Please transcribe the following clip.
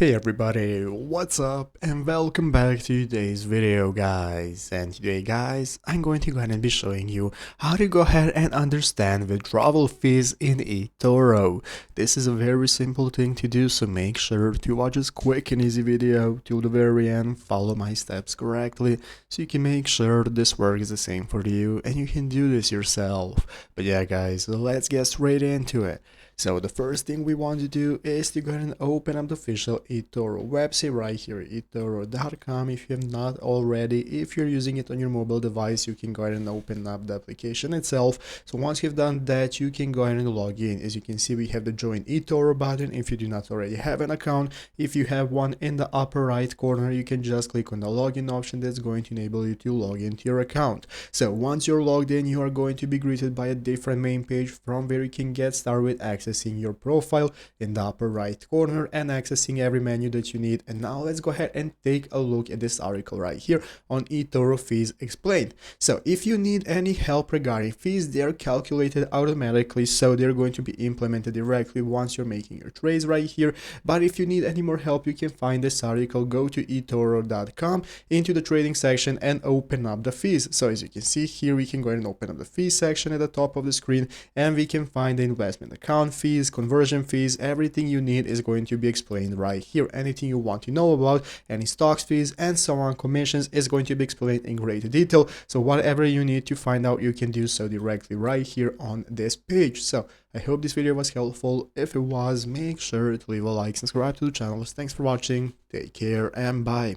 Hey everybody, what's up and welcome back to today's video guys. And today guys, I'm going to go ahead and be showing you how to go ahead and understand withdrawal fees in eToro. This is a very simple thing to do, so make sure to watch this quick and easy video till the very end, follow my steps correctly so you can make sure this work is the same for you and you can do this yourself. But yeah guys, let's get straight into it. So the first thing we want to do is to go ahead and open up the official eToro website right here, eToro.com. If you have not already, if you're using it on your mobile device, you can go ahead and open up the application itself. So once you've done that, you can go ahead and log in. As you can see, we have the join eToro button if you do not already have an account. If you have one, in the upper right corner, you can just click on the login option. That's going to enable you to log into your account. So once you're logged in, you are going to be greeted by a different main page from where you can get started with accessing your profile in the upper right corner and accessing every menu that you need. And now let's go ahead and take a look at this article right here on eToro fees explained. So if you need any help regarding fees, they are calculated automatically, so they're going to be implemented directly once you're making your trades right here. But if you need any more help, you can find this article, go to eToro.com into the trading section and open up the fees. So as you can see here, we can go ahead and open up the fees section at the top of the screen, and we can find the investment account fees, conversion fees. Everything you need is going to be explained right here. Anything you want to know about, any stocks fees and so on, commissions, is going to be explained in great detail. So whatever you need to find out, you can do so directly right here on this page. So I hope this video was helpful. If it was, make sure to leave a like, subscribe to the channel. Thanks for watching, take care and bye.